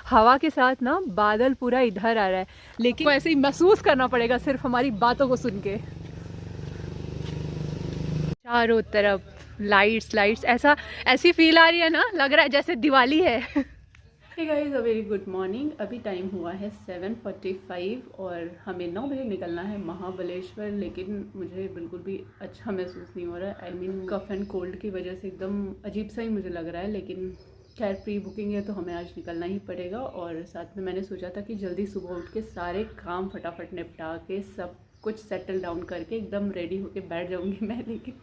हवा के साथ ना बादल पूरा इधर आ रहा है, लेकिन ऐसे ही महसूस करना पड़ेगा सिर्फ हमारी बातों को सुन के। चारों तरफ लाइट्स लाइट्स, ऐसी फील आ रही है ना, लग रहा है जैसे दिवाली है। Hey guys, a very good morning. अभी टाइम हुआ है 7:45 और हमें 9 बजे निकलना है महाबलेश्वर, लेकिन मुझे बिल्कुल भी अच्छा महसूस नहीं हो रहा है। I mean cough and cold की वजह से एकदम अजीब सा ही मुझे लग रहा है, लेकिन खैर प्री बुकिंग है तो हमें आज निकलना ही पड़ेगा। और साथ में मैंने सोचा था कि जल्दी सुबह उठ के सारे काम फटाफट निपटा के सब कुछ सेटल डाउन करके एकदम रेडी होके बैठ जाऊँगी मैं, लेकिन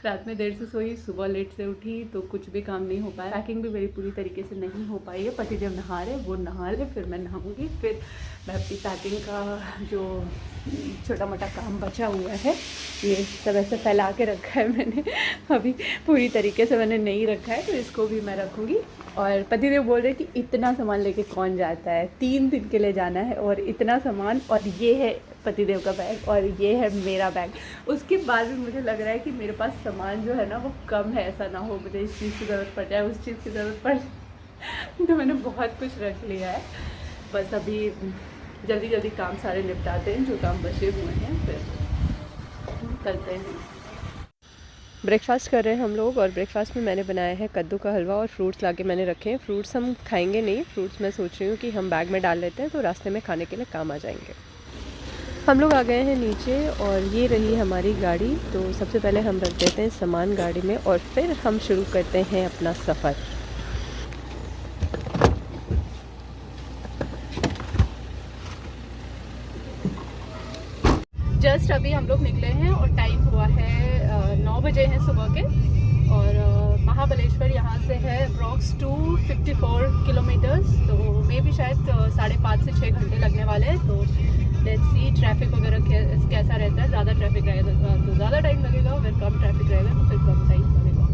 रात में देर से सोई, सुबह लेट से उठी तो कुछ भी काम नहीं हो पाया। पैकिंग भी मेरी पूरी तरीके से नहीं हो पाई है। पति जब नहा रहे, वो नहा ले, फिर मैं नहाऊंगी, फिर मैं अपनी पैकिंग का जो छोटा मोटा काम बचा हुआ है ये सब ऐसे फैला के रखा है मैंने, अभी पूरी तरीके से मैंने नहीं रखा है, तो इसको भी मैं रखूँगी। और पतिदेव बोल रहे कि इतना सामान लेके कौन जाता है, 3 दिन के लिए जाना है और इतना सामान, और ये है पतिदेव का बैग और ये है मेरा बैग। उसके बाद भी मुझे लग रहा है कि मेरे पास सामान जो है ना वो कम है, ऐसा ना हो मुझे इस चीज़ की ज़रूरत पड़ जाए, उस चीज़ की ज़रूरत पड़ जाए। तो मैंने बहुत कुछ रख लिया है। बस अभी जल्दी जल्दी काम सारे निपटाते हैं, जो काम बचे हुए हैं, फिर करते हैं। ब्रेकफास्ट कर रहे हैं हम लोग, और ब्रेकफास्ट में मैंने बनाया है कद्दू का हलवा और फ्रूट्स लाके मैंने रखे हैं। फ्रूट्स हम खाएंगे नहीं, फ्रूट्स मैं सोच रही हूँ कि हम बैग में डाल लेते हैं तो रास्ते में खाने के लिए काम आ जाएंगे। हम लोग आ गए हैं नीचे और ये रही हमारी गाड़ी। तो सबसे पहले हम रख देते हैं सामान गाड़ी में और फिर हम शुरू करते हैं अपना सफ़र। जस्ट अभी हम लोग निकले हैं और टाइम हुआ है 9 बजे हैं सुबह के, और महाबलेश्वर यहाँ से है अप्रॉक्स 254 किलोमीटर्स, तो मे भी शायद 5.5 से 6 घंटे लगने वाले हैं। तो लेट्स सी ट्रैफिक वगैरह कैसा रहता है। ज़्यादा ट्रैफिक रहेगा तो ज़्यादा टाइम लगेगा, अगर कम ट्रैफिक रहेगा तो फिर कम टाइम लगेगा।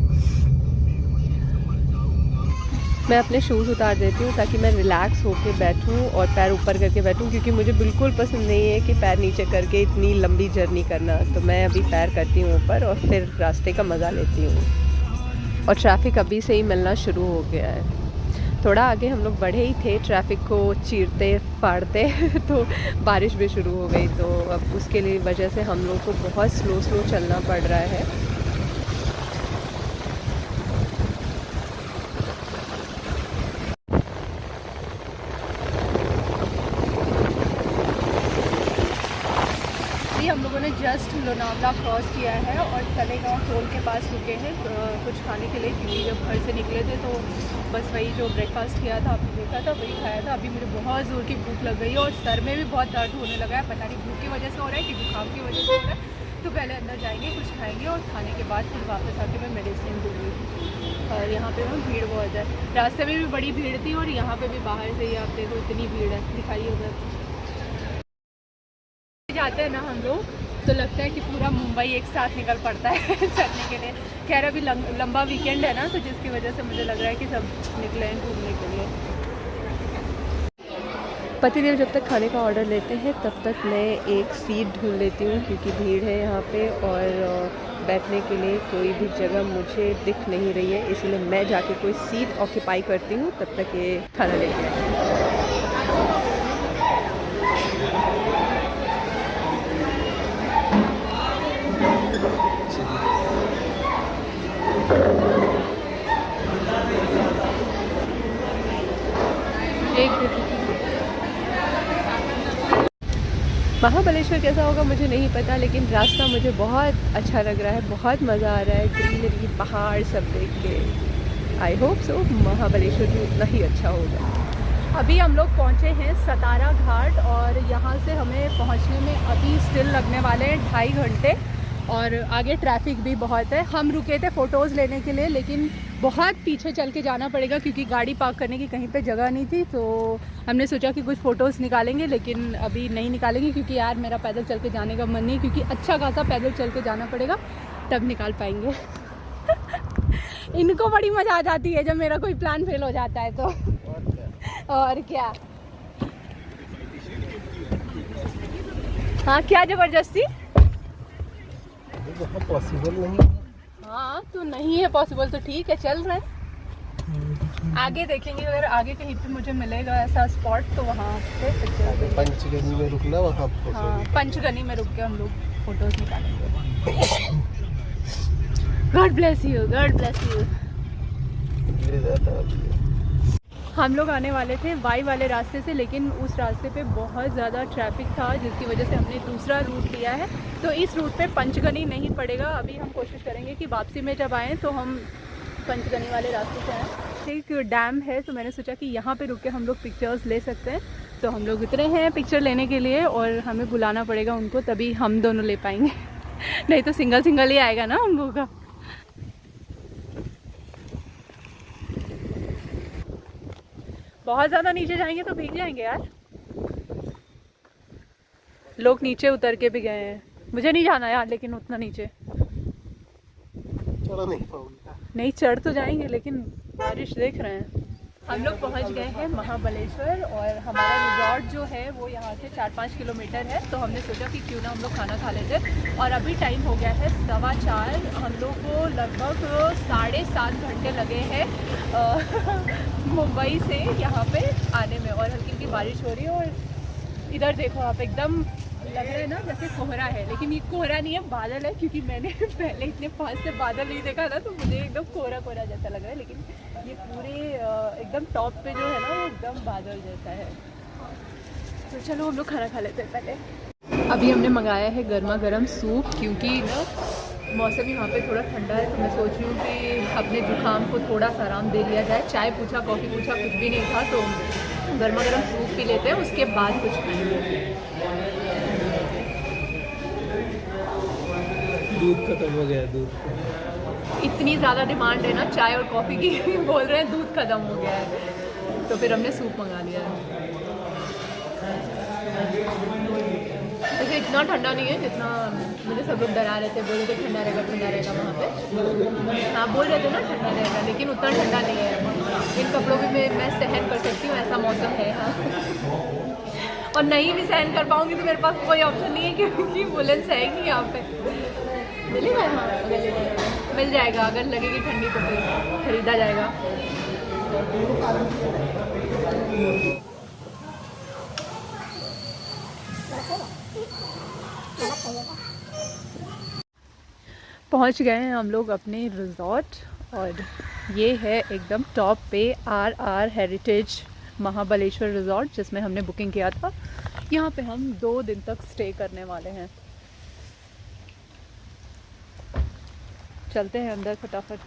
मैं अपने शूज़ उतार देती हूँ ताकि मैं रिलैक्स होकर बैठूँ और पैर ऊपर करके बैठूँ, क्योंकि मुझे बिल्कुल पसंद नहीं है कि पैर नीचे करके इतनी लंबी जर्नी करना। तो मैं अभी पैर करती हूँ ऊपर और फिर रास्ते का मज़ा लेती हूँ। और ट्रैफिक अभी से ही मिलना शुरू हो गया है। थोड़ा आगे हम लोग बढ़े ही थे ट्रैफिक को चीरते फाड़ते तो बारिश भी शुरू हो गई, तो अब उसके लिए वजह से हम लोग को बहुत स्लो चलना पड़ रहा है। हम लोगों ने जस्ट लोनावला क्रॉस किया है और तलेगांव टोल के पास रुके हैं कुछ खाने के लिए, क्योंकि जब घर से निकले थे तो बस वही जो ब्रेकफास्ट किया था, आपने देखा था, वही खाया था। अभी मुझे बहुत ज़ोर की भूख लग गई है और सर में भी बहुत दर्द होने लगा है। पता नहीं भूख की वजह से हो रहा है कि जुकाम की वजह से हो रहा है। तो पहले अंदर जाएंगे, कुछ खाएंगे और खाने के बाद फिर वापस आके मैं मेडिसिन दूँगी। और यहाँ पे ना भीड़ बहुत है, रास्ते में भी बड़ी भीड़ थी और यहाँ पर भी बाहर से ही आप देखो इतनी भीड़ है। दिखाई होगा जाते हैं ना हम लोग तो लगता है कि पूरा मुंबई एक साथ निकल पड़ता है चलने के लिए। खैर अभी लंबा वीकेंड है ना, तो जिसकी वजह से मुझे लग रहा है कि सब निकले हैं घूमने के लिए। पतिदेव जब तक खाने का ऑर्डर लेते हैं तब तक मैं एक सीट ढूंढ लेती हूँ, क्योंकि भीड़ है यहाँ पे और बैठने के लिए कोई भी जगह मुझे दिख नहीं रही है, इसलिए मैं जाके कोई सीट ऑक्यूपाई करती हूँ तब तक ये खाना लेके आए। महाबलेश्वर कैसा होगा मुझे नहीं पता, लेकिन रास्ता मुझे बहुत अच्छा लग रहा है, बहुत मज़ा आ रहा है। ग्रीनरी, पहाड़ सब देख के आई होप सो महाबलेश्वर भी उतना ही अच्छा होगा। अभी हम लोग पहुँचे हैं सतारा घाट और यहाँ से हमें पहुँचने में अभी स्टिल लगने वाले हैं 2.5 घंटे, और आगे ट्रैफिक भी बहुत है। हम रुके थे फ़ोटोज़ लेने के लिए, लेकिन बहुत पीछे चल के जाना पड़ेगा क्योंकि गाड़ी पार्क करने की कहीं पे जगह नहीं थी। तो हमने सोचा कि कुछ फ़ोटोज़ निकालेंगे, लेकिन अभी नहीं निकालेंगे क्योंकि यार मेरा पैदल चल के जाने का मन नहीं, क्योंकि अच्छा खासा पैदल चल के जाना पड़ेगा तब निकाल पाएंगे। इनको बड़ी मज़ा आ जाती है जब मेरा कोई प्लान फेल हो जाता है तो। और क्या हाँ, क्या ज़बरदस्ती पॉसिबल नहीं। हाँ तो नहीं है पॉसिबल तो ठीक है, चल रहे हैं। आगे देखेंगे, अगर आगे कहीं पे मुझे मिलेगा ऐसा स्पॉट तो वहाँ पे पिक्चर। पंचगनी में रुकना, वहाँ हाँ, पंचगनी में रुक के हम लोग फोटोज निकालेंगे। God bless you, God bless you. हम लोग आने वाले थे वाई वाले रास्ते से, लेकिन उस रास्ते पे बहुत ज़्यादा ट्रैफिक था, जिसकी वजह से हमने दूसरा रूट लिया है। तो इस रूट पे पंचगनी नहीं पड़ेगा। अभी हम कोशिश करेंगे कि वापसी में जब आएँ तो हम पंचगनी वाले रास्ते से आएँ। एक डैम है तो मैंने सोचा कि यहाँ पे रुक के हम लोग पिक्चर्स ले सकते हैं। तो हम लोग उतरे हैं पिक्चर लेने के लिए, और हमें बुलाना पड़ेगा उनको, तभी हम दोनों ले पाएंगे। नहीं तो सिंगल सिंगल ही आएगा ना हम लोगों का। बहुत ज़्यादा नीचे जाएंगे तो भीग जाएंगे यार। लोग नीचे उतर के भी गए हैं। मुझे नहीं जाना यार, लेकिन उतना नीचे चढ़ नहीं पाऊंगा। नहीं, चढ़ तो जाएंगे लेकिन बारिश देख रहे हैं। हम लोग पहुंच गए हैं महाबलेश्वर, और हमारा रिजॉर्ट जो है वो यहाँ से 4-5 किलोमीटर है। तो हमने सोचा कि क्यों ना हम लोग खाना खा लेते। और अभी टाइम हो गया है 4:15। हम लोग को लगभग 7.5 घंटे लगे हैं मुंबई से यहाँ पे आने में, और हल्की हल्की बारिश हो रही है। और इधर देखो आप, एकदम लग रहा है ना जैसे कोहरा है, लेकिन ये कोहरा नहीं है, बादल है। क्योंकि मैंने पहले इतने पास से बादल नहीं देखा ना, तो मुझे एकदम कोहरा कोहरा जैसा लग रहा है। लेकिन ये पूरे एकदम टॉप पे जो है ना, वो एकदम बादल जैसा है। तो चलो हम लोग खाना खा लेते हैं पहले। अभी हमने मंगाया है गर्मा गर्म सूप, क्योंकि ना मौसम यहाँ पे थोड़ा ठंडा है। तो मैं सोच रही हूँ कि अपने जुकाम को थोड़ा सा आराम दे लिया जाए। चाय पूछा, कॉफ़ी पूछा, कुछ भी नहीं था। तो गर्मा गर्म सूप पी लेते हैं, उसके बाद कुछ पीएंगे। दूध खत्म हो गया, दूध। इतनी ज़्यादा डिमांड है ना चाय और कॉफ़ी की। बोल रहे हैं दूध खत्म हो गया है, तो फिर हमने सूप मंगा लिया है। वैसे इतना ठंडा नहीं है जितना मुझे सब लोग डरा रहे थे, बोल रहे थे ठंडा रहेगा वहाँ पे। हाँ, बोल रहे थे ना ठंडा रहेगा, लेकिन उतना ठंडा नहीं है। इन कपड़ों भी मैं सहन कर सकती हूँ, ऐसा मौसम है हाँ। और नहीं भी सहन कर पाऊँगी तो मेरे पास कोई ऑप्शन नहीं है, क्योंकि वुलन है नहीं यहाँ पे। मिलेगा यहाँ, अगर मिल जाएगा। अगर लगेगी ठंडी तो फिर खरीदा जाएगा। पहुंच गए हैं हम लोग अपने रिजॉर्ट, और ये है एकदम टॉप पे RR हेरिटेज महाबलेश्वर रिजॉर्ट, जिसमें हमने बुकिंग किया था। यहाँ पे हम 2 दिन तक स्टे करने वाले हैं। चलते हैं अंदर फटाफट।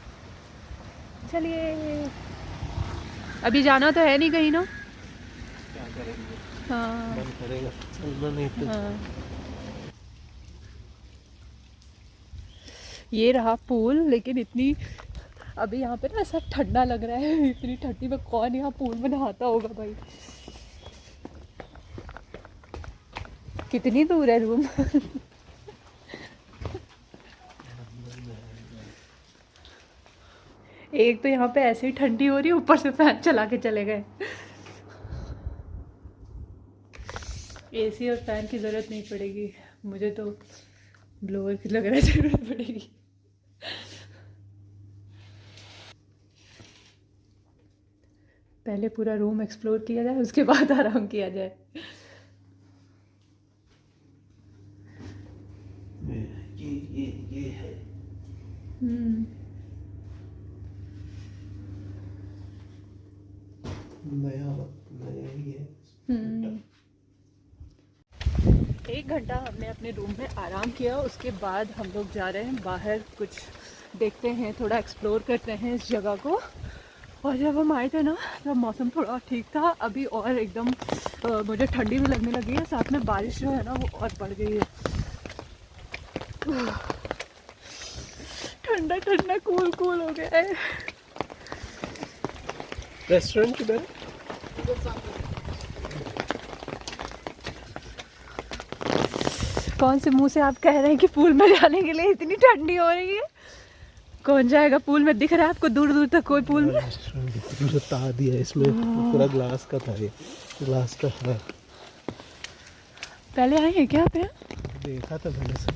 चलिए, अभी जाना तो है नहीं कहीं ना। क्या करेंगे? हाँ, मन करेगा चलना, नहीं तो हाँ। ये रहा पूल, लेकिन इतनी अभी यहाँ पे ना ऐसा ठंडा लग रहा है। इतनी ठंडी में कौन यहाँ पूल में नहाता होगा भाई। कितनी दूर है रूम? एक तो यहाँ पे ऐसे ही ठंडी हो रही है, ऊपर से फैन चला के चले गए। AC और फैन की ज़रूरत नहीं पड़ेगी मुझे, तो ब्लोअर की लग रहा है ज़रूरत पड़ेगी। पहले पूरा रूम एक्सप्लोर किया जाए, उसके बाद आराम किया जाए। ये है। नया ही है। 1 घंटा हमने अपने रूम में आराम किया। उसके बाद हम लोग जा रहे हैं बाहर, कुछ देखते हैं, थोड़ा एक्सप्लोर करते हैं इस जगह को। और जब हम आए थे ना, तब मौसम थोड़ा ठीक था। अभी और एकदम मुझे ठंडी भी लगने लगी है, साथ में बारिश जो है ना वो और बढ़ गई है। ठंडा ठंडा कूल कूल हो गया है। रेस्टोरेंट किधर है? कौन से मुंह से आप कह रहे हैं कि पूल में जाने के लिए इतनी ठंडी हो रही है? कौन जाएगा पूल में? दिख रहा है आपको दूर दूर तक कोई पूल में? जो तार दिया इसमें पूरा ग्लास का था, ये ग्लास का है। पहले आए हैं क्या पे? देखा था मैंने सब।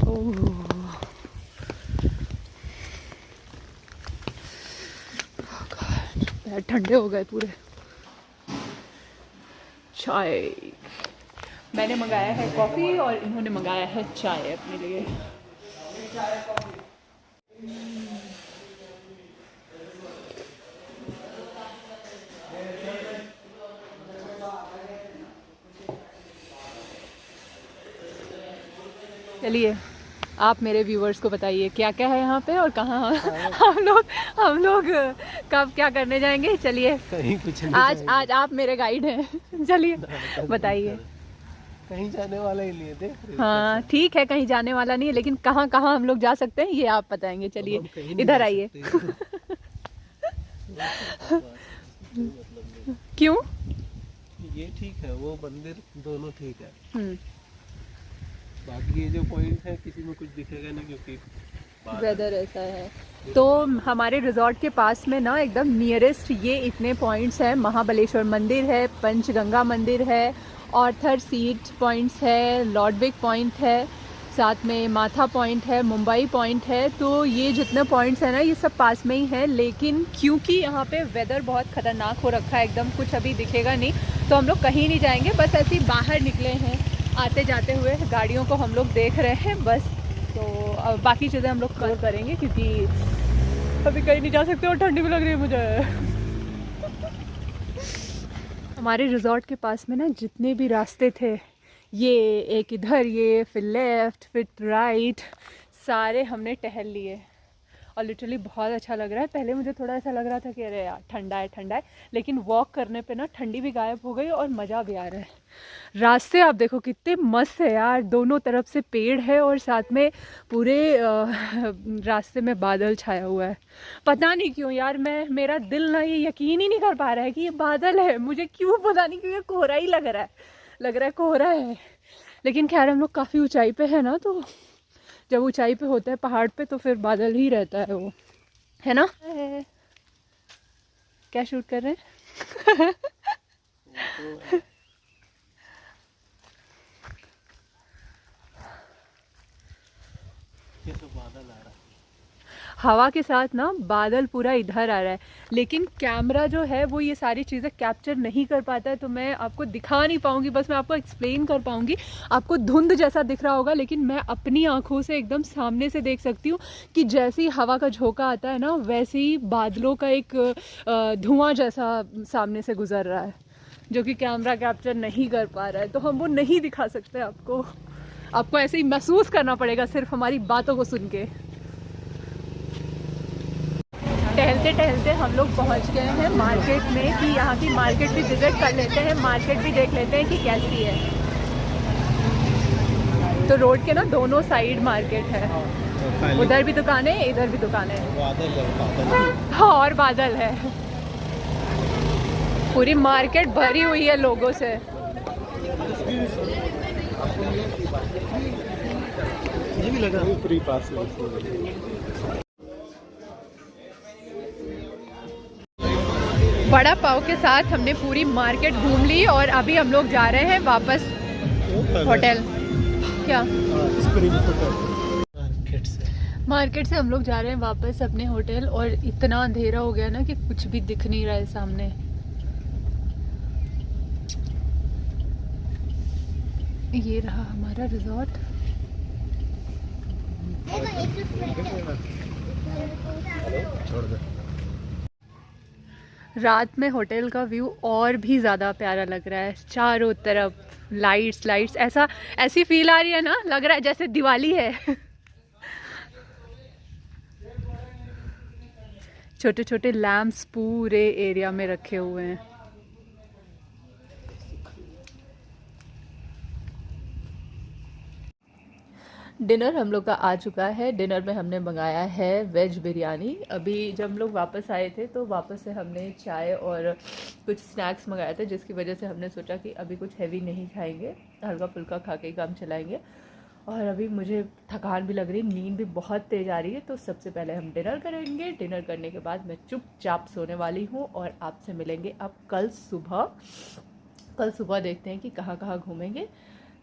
पैर ठंडे हो गए पूरे। चाय, मैंने मंगाया है कॉफ़ी और इन्होंने मंगाया है चाय अपने लिए। चलिए आप मेरे व्यूवर्स को बताइए क्या क्या है यहाँ पे और कहाँ हम लोग कब क्या करने जाएंगे। चलिए कहीं कुछ नहीं आज आप मेरे गाइड हैं। चलिए बताइए। कहीं जाने वाला ही नहीं है, देख रहे हो? हाँ ठीक है, कहीं जाने वाला नहीं है, लेकिन कहाँ कहाँ हम लोग जा सकते हैं ये आप बताएंगे। चलिए इधर आइए। क्यों? ये ठीक है, वो मंदिर दोनों ठीक है। बाकी ये जो पॉइंट है किसी में कुछ दिखेगा नहीं क्योंकि वेदर ऐसा है। तो हमारे रिजॉर्ट के पास में ना एकदम नियरेस्ट ये इतने पॉइंट्स हैं। महाबलेश्वर मंदिर है, पंचगंगा मंदिर है, ऑर्थर सीट पॉइंट्स है, लॉर्डविक पॉइंट है, साथ में माथा पॉइंट है, मुंबई पॉइंट है। तो ये जितने पॉइंट्स हैं ना ये सब पास में ही हैं, लेकिन क्योंकि यहाँ पे वेदर बहुत ख़तरनाक हो रखा है, एकदम कुछ अभी दिखेगा नहीं, तो हम लोग कहीं नहीं जाएंगे। बस ऐसे ही बाहर निकले हैं, आते जाते हुए गाड़ियों को हम लोग देख रहे हैं बस। तो अब बाकी चीज़ें हम लोग कवर करेंगे क्योंकि अभी कहीं नहीं जा सकते और ठंडी भी लग रही है मुझे। हमारे रिजॉर्ट के पास में ना जितने भी रास्ते थे, ये एक इधर, ये फिर लेफ़्ट, फिर राइट, सारे हमने टहल लिए और लिटरली बहुत अच्छा लग रहा है। पहले मुझे थोड़ा ऐसा लग रहा था कि अरे यार ठंडा है, लेकिन वॉक करने पे ना ठंडी भी गायब हो गई और मज़ा भी आ रहा है। रास्ते आप देखो कितने मस्त है यार, दोनों तरफ से पेड़ है और साथ में पूरे रास्ते में बादल छाया हुआ है। पता नहीं क्यों यार, मेरा दिल ना ये यकीन ही नहीं कर पा रहा है कि ये बादल है। मुझे क्यों पता नहीं क्यों, ये कोहरा ही लग रहा है कोहरा है। लेकिन खैर हम लोग काफ़ी ऊंचाई पे है ना, तो जब ऊंचाई पे होता है पहाड़ पे तो फिर बादल ही रहता है वो, है ना। क्या शूट कर रहे हैं? ये तो बादल आ रहा है, हवा के साथ ना बादल पूरा इधर आ रहा है, लेकिन कैमरा जो है वो ये सारी चीज़ें कैप्चर नहीं कर पाता है, तो मैं आपको दिखा नहीं पाऊंगी, बस मैं आपको एक्सप्लेन कर पाऊंगी। आपको धुंध जैसा दिख रहा होगा, लेकिन मैं अपनी आंखों से एकदम सामने से देख सकती हूँ कि जैसे ही हवा का झोंका आता है ना, वैसे ही बादलों का एक धुआं जैसा सामने से गुजर रहा है, जो कि कैमरा कैप्चर नहीं कर पा रहा है। तो हम वो नहीं दिखा सकते आपको ऐसे ही महसूस करना पड़ेगा सिर्फ हमारी बातों को सुन के। टहलते टहलते हम लोग पहुंच गए हैं मार्केट में, कि यहाँ की मार्केट भी विजिट कर लेते हैं, मार्केट भी देख लेते हैं कि कैसी है। तो रोड के ना दोनों साइड मार्केट है, उधर भी दुकान है, इधर भी दुकान है, हाँ और बादल है। पूरी मार्केट भरी हुई है लोगों से। ये भी लगा फ्री पास। बड़ा पाव के साथ हमने पूरी मार्केट घूम ली और अभी हम लोग जा रहे हैं वापस होटल। क्या मार्केट से हम लोग जा रहे हैं वापस अपने होटल, और इतना अंधेरा हो गया ना कि कुछ भी दिख नहीं रहा है सामने। ये रहा हमारा रिजॉर्ट। छोड़ दे। रात में होटल का व्यू और भी ज़्यादा प्यारा लग रहा है, चारों तरफ लाइट्स ऐसी फील आ रही है ना, लग रहा है जैसे दिवाली है। छोटे छोटे लैम्प्स पूरे एरिया में रखे हुए हैं। डिनर हम लोग का आ चुका है। डिनर में हमने मंगाया है वेज बिरयानी। अभी जब हम लोग वापस आए थे तो वापस से हमने चाय और कुछ स्नैक्स मंगाया था, जिसकी वजह से हमने सोचा कि अभी कुछ हैवी नहीं खाएंगे, हल्का फुल्का खा के ही काम चलाएंगे। और अभी मुझे थकान भी लग रही, नींद भी बहुत तेज़ आ रही है, तो सबसे पहले हम डिनर करेंगे। डिनर करने के बाद मैं चुपचाप सोने वाली हूँ और आपसे मिलेंगे अब कल सुबह देखते हैं कि कहाँ कहाँ घूमेंगे।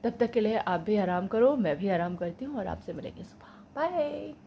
तब तक के लिए आप भी आराम करो, मैं भी आराम करती हूँ और आपसे मिलेंगे सुबह। बाय।